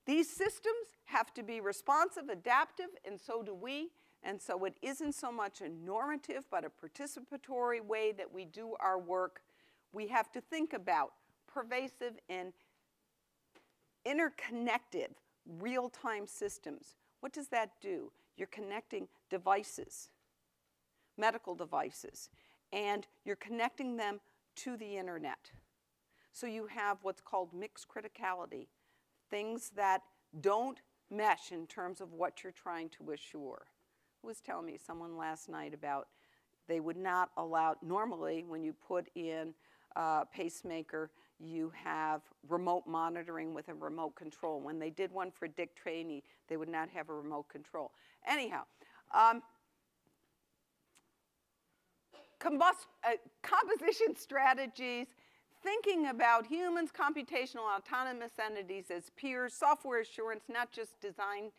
These systems have to be responsive, adaptive, and so do we. And so it isn't so much a normative, but a participatory way that we do our work. We have to think about pervasive and interconnected real-time systems. What does that do? You're connecting devices, medical devices, and you're connecting them to the internet. So you have what's called mixed criticality, things that don't mesh in terms of what you're trying to assure. Who was telling me, someone last night, about they would not allow, normally when you put in a pacemaker, you have remote monitoring with a remote control. When they did one for Dick Cheney, they would not have a remote control. Anyhow, composition strategies, thinking about humans, computational, autonomous entities as peers, software assurance, not just designed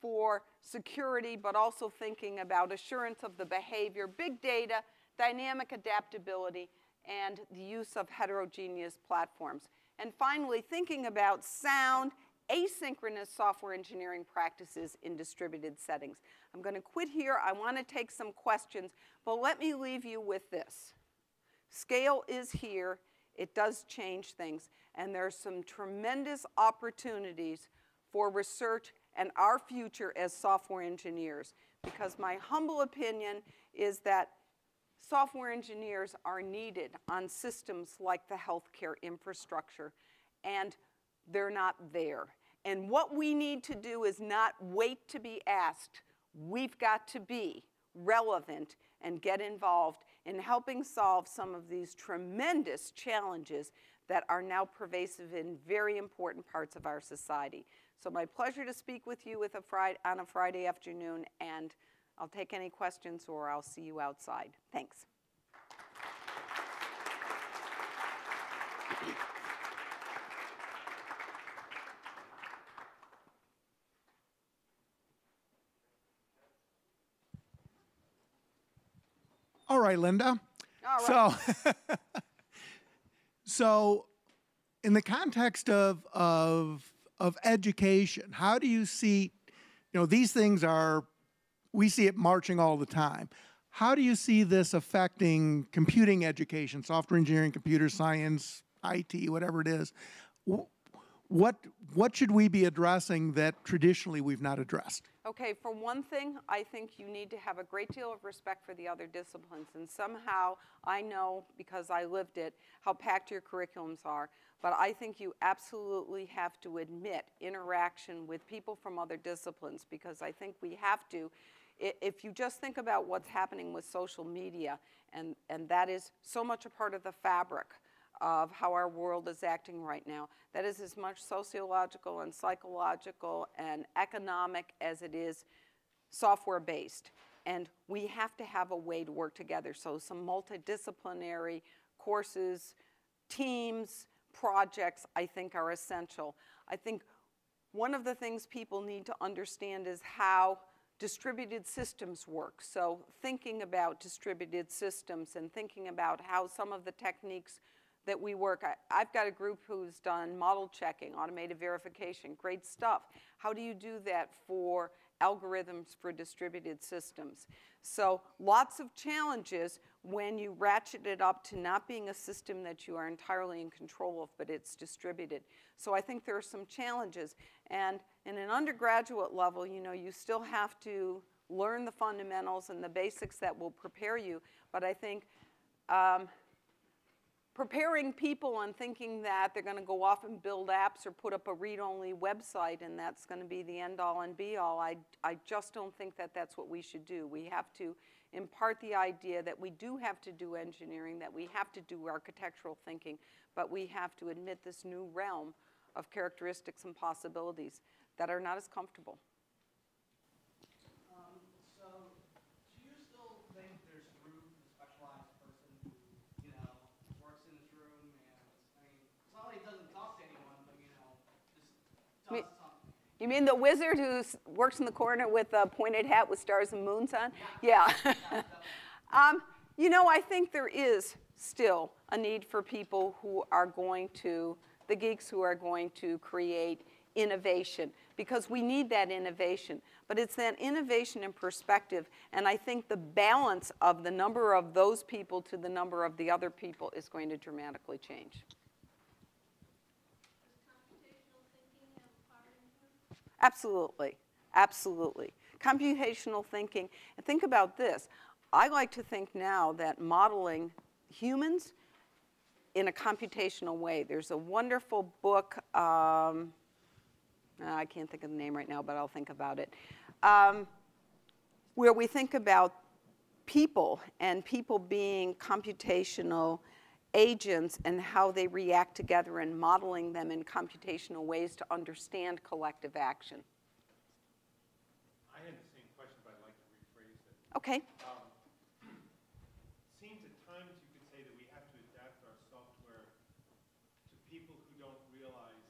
for security, but also thinking about assurance of the behavior, big data, dynamic adaptability, and the use of heterogeneous platforms. And finally, thinking about sound, asynchronous software engineering practices in distributed settings. I'm going to quit here. I want to take some questions, but let me leave you with this. Scale is here. It does change things, and there's some tremendous opportunities for research and our future as software engineers, because my humble opinion is that software engineers are needed on systems like the healthcare infrastructure, and they're not there. And what we need to do is not wait to be asked. We've got to be relevant and get involved in helping solve some of these tremendous challenges that are now pervasive in very important parts of our society. So my pleasure to speak with you on a Friday afternoon, and I'll take any questions or I'll see you outside. Thanks. All right, Linda. All right. So in the context of education, how do you see, these things we see it marching all the time. How do you see this affecting computing education, software engineering, computer science, IT, whatever it is? what should we be addressing that traditionally we've not addressed? Okay, for one thing, I think you need to have a great deal of respect for the other disciplines. And somehow, I know, because I lived it, how packed your curriculums are. But I think you absolutely have to admit interaction with people from other disciplines, because I think we have to. If you just think about what's happening with social media, and that is so much a part of the fabric of how our world is acting right now. That is as much sociological and psychological and economic as it is software-based. And we have to have a way to work together. So some multidisciplinary courses, teams, projects, I think are essential. I think one of the things people need to understand is how distributed systems work. So thinking about distributed systems and thinking about how some of the techniques that we work. I've got a group who's done model checking, automated verification, great stuff. How do you do that for algorithms for distributed systems? So lots of challenges when you ratchet it up to not being a system that you are entirely in control of, but it's distributed. So I think there are some challenges. And in an undergraduate level, you know, you still have to learn the fundamentals and the basics that will prepare you. But I think preparing people and thinking that they're going to go off and build apps or put up a read-only website and that's going to be the end-all and be-all, I just don't think that that's what we should do. We have to impart the idea that we do have to do engineering, that we have to do architectural thinking, but we have to admit this new realm of characteristics and possibilities that are not as comfortable. You mean the wizard who works in the corner with a pointed hat with stars and moons on? Yeah. You know, I think there is still a need for people who are going to, the geeks who are going to create innovation, because we need that innovation. But it's that innovation in perspective, and I think the balance of the number of those people to the number of the other people is going to dramatically change. Absolutely, absolutely. Computational thinking, and think about this. I like to think now that modeling humans in a computational way. There's a wonderful book, I can't think of the name right now, but I'll think about it, where we think about people and people being computational agents and how they react together and modeling them in computational ways to understand collective action. I had the same question, but I'd like to rephrase it. Okay. Seems at times you could say that we have to adapt our software to people who don't realize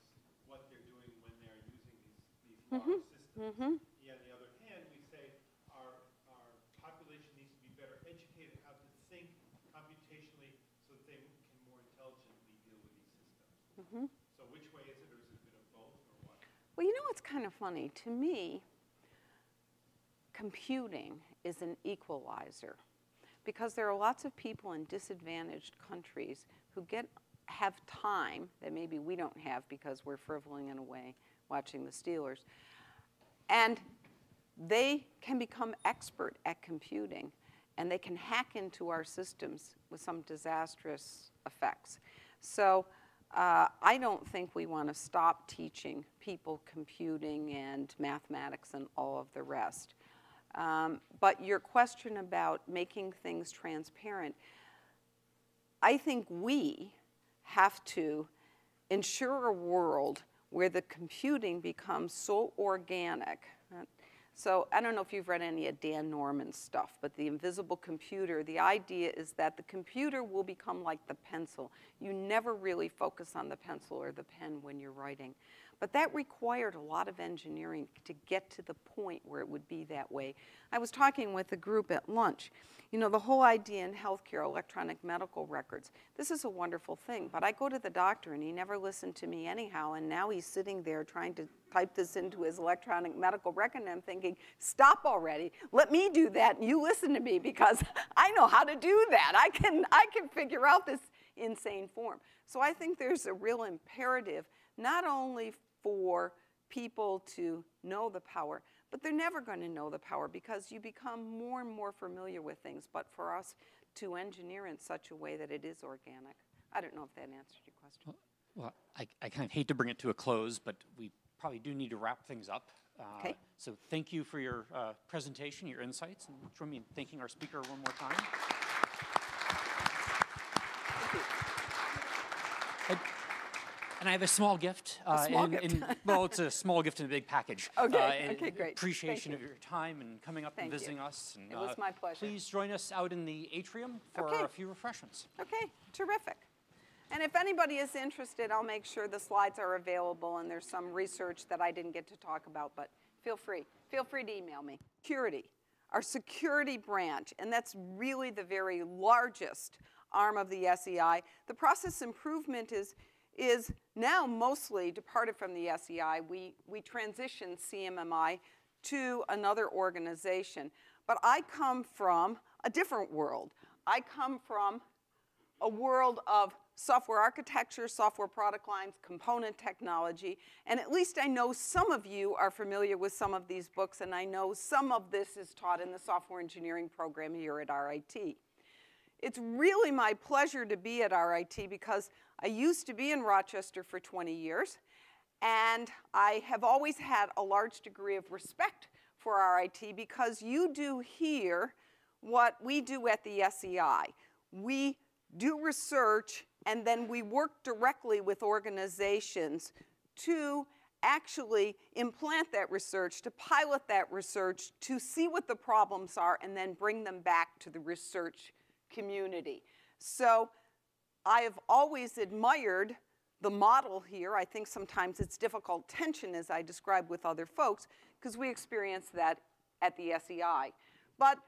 what they're doing when they're using these large systems. Yeah, on the other hand, we say our population needs to be better educated how to think computationally so that they can more intelligently deal with these systems. So which way is it, or is it a bit of both, or what? Well, you know what's kind of funny? To me, computing is an equalizer, because there are lots of people in disadvantaged countries who have time that maybe we don't have because we're frivoling in a way watching the Steelers. And they can become expert at computing, and they can hack into our systems with some disastrous effects. So I don't think we want to stop teaching people computing and mathematics and all of the rest. But your question about making things transparent, I think we have to ensure a world where the computing becomes so organic. So I don't know if you've read any of Dan Norman's stuff, but The Invisible Computer, the idea is that the computer will become like the pencil. You never really focus on the pencil or the pen when you're writing. But that required a lot of engineering to get to the point where it would be that way. I was talking with a group at lunch. You know, the whole idea in healthcare, electronic medical records, this is a wonderful thing, but I go to the doctor and he never listened to me anyhow, and now he's sitting there trying to type this into his electronic medical record, and I'm thinking, stop already, let me do that, and you listen to me, because I know how to do that. I can figure out this insane form. So I think there's a real imperative not only for people to know the power, but they're never going to know the power because you become more and more familiar with things, but for us to engineer in such a way that it is organic. I don't know if that answered your question. Well, I kind of hate to bring it to a close, but we probably do need to wrap things up. Okay. So thank you for your presentation, your insights, and join me in thanking our speaker one more time. Thank you. And I have a small gift. Small gift. Well, it's a small gift in a big package. Okay, okay, great. Appreciation Thank of your time and coming up and visiting us. And, it was my pleasure. Please join us out in the atrium for Okay. a few refreshments. Okay, terrific. And if anybody is interested, I'll make sure the slides are available, and there's some research that I didn't get to talk about, but feel free. Feel free to email me. Security, our security branch, and that's really the very largest arm of the SEI. The process improvement is now mostly departed from the SEI. We transitioned CMMI to another organization. But I come from a different world. I come from a world of software architecture, software product lines, component technology, and at least I know some of you are familiar with some of these books, and I know some of this is taught in the software engineering program here at RIT. It's really my pleasure to be at RIT because I used to be in Rochester for 20 years, and I have always had a large degree of respect for RIT because you do here what we do at the SEI. We do research, and then we work directly with organizations to actually implant that research, to pilot that research, to see what the problems are, and then bring them back to the research community. So I have always admired the model here. I think sometimes it's difficult tension, as I described with other folks, because we experience that at the SEI. But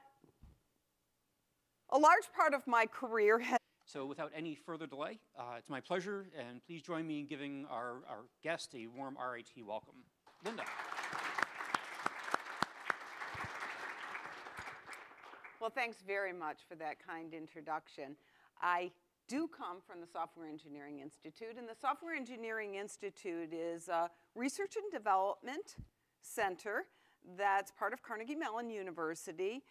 a large part of my career has... So without any further delay, it's my pleasure, and please join me in giving our guest a warm RIT welcome. Linda. Well, thanks very much for that kind introduction. I do come from the Software Engineering Institute, and the Software Engineering Institute is a research and development center that's part of Carnegie Mellon University.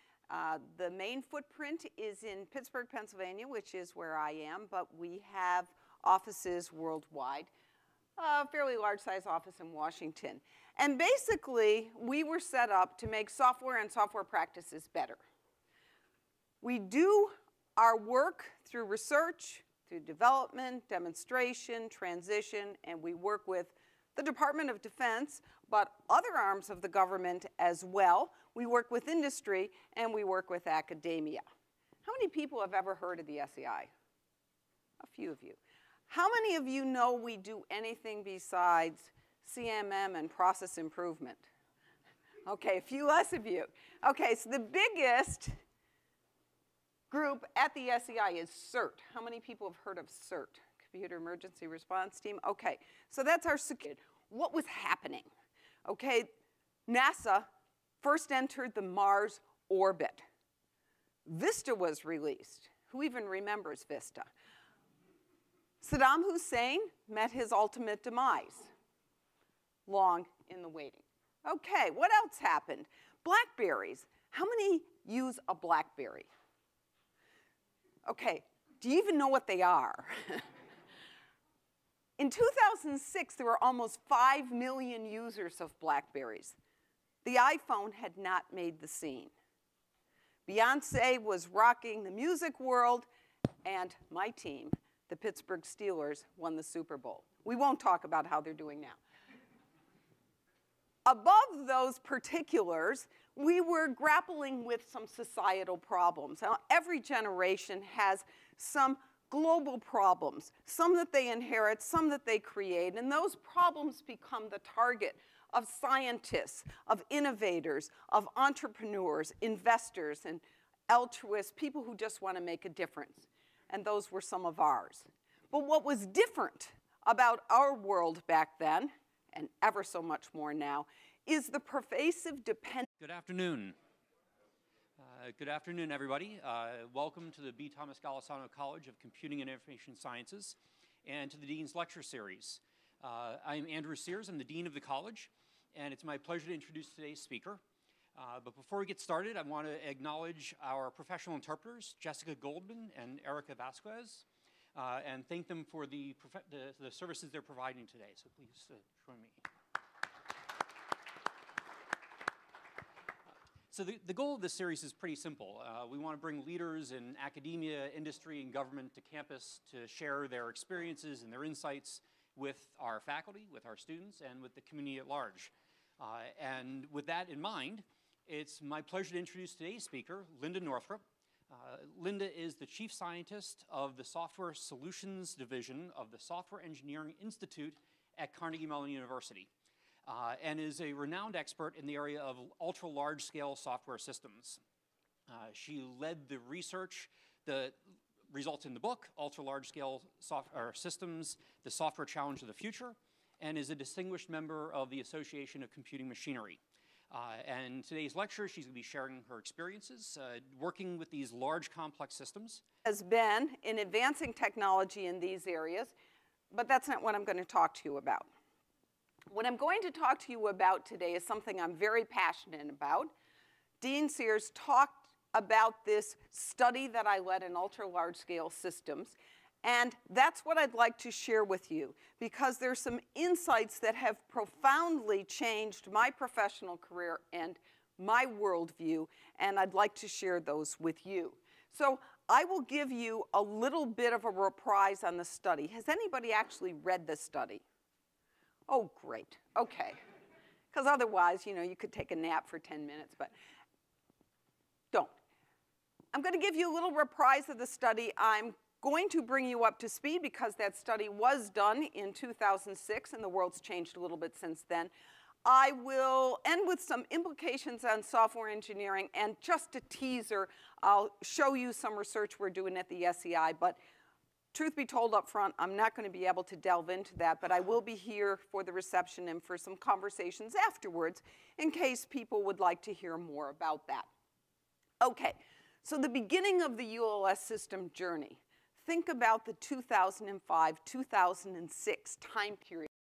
The main footprint is in Pittsburgh, Pennsylvania, which is where I am, but we have offices worldwide, a fairly large-size office in Washington. And basically, we were set up to make software and software practices better. We do our work through research, through development, demonstration, transition, and we work with the Department of Defense, but other arms of the government as well. We work with industry, and we work with academia. How many people have ever heard of the SEI? A few of you. How many of you know we do anything besides CMM and process improvement? Okay, a few less of you. Okay, so the biggest group at the SEI is CERT. How many people have heard of CERT? Computer Emergency Response Team? Okay, so that's our security. What was happening? Okay, NASA first entered the Mars orbit. Vista was released. Who even remembers Vista? Saddam Hussein met his ultimate demise. Long in the waiting. Okay, what else happened? Blackberries. How many use a Blackberry? Okay, do you even know what they are? In 2006, there were almost 5 million users of Blackberries. The iPhone had not made the scene. Beyonce was rocking the music world, and my team, the Pittsburgh Steelers, won the Super Bowl. We won't talk about how they're doing now. Above those particulars, we were grappling with some societal problems. Now, every generation has some global problems, some that they inherit, some that they create, and those problems become the target of scientists, of innovators, of entrepreneurs, investors, and altruists, people who just want to make a difference. And those were some of ours. But what was different about our world back then, and ever so much more now, is the pervasive dependence. Good afternoon. Good afternoon, everybody. Welcome to the B. Thomas Golisano College of Computing and Information Sciences and to the Dean's Lecture Series. I'm Andrew Sears. I'm the Dean of the College, and it's my pleasure to introduce today's speaker. But before we get started, I want to acknowledge our professional interpreters, Jessica Goldman and Erica Vasquez, and thank them for the services they're providing today. So please join me. So the goal of this series is pretty simple. We want to bring leaders in academia, industry, and government to campus to share their experiences and their insights with our faculty, with our students, and with the community at large. And with that in mind, it's my pleasure to introduce today's speaker, Linda Northrop. Linda is the Chief Scientist of the Software Solutions Division of the Software Engineering Institute at Carnegie Mellon University. And is a renowned expert in the area of ultra-large-scale software systems. She led the research that results in the book, Ultra-Large-Scale Software Systems, The Software Challenge of the Future, and is a distinguished member of the Association of Computing Machinery. And today's lecture, she's going to be sharing her experiences working with these large, complex systems. Has been in advancing technology in these areas, but that's not what I'm going to talk to you about. What I'm going to talk to you about today is something I'm very passionate about. Dean Sears talked about this study that I led in ultra-large-scale systems, and that's what I'd like to share with you, because there's some insights that have profoundly changed my professional career and my worldview, and I'd like to share those with you. So I will give you a little bit of a reprise on the study. Has anybody actually read this study? Oh, great. Okay. Because otherwise, you know, you could take a nap for 10 minutes, but don't. I'm going to give you a little reprise of the study. I'm going to bring you up to speed because that study was done in 2006, and the world's changed a little bit since then. I will end with some implications on software engineering, and just a teaser, I'll show you some research we're doing at the SEI, but truth be told up front, I'm not going to be able to delve into that, but I will be here for the reception and for some conversations afterwards in case people would like to hear more about that. Okay, so the beginning of the ULS system journey. Think about the 2005-2006 time period.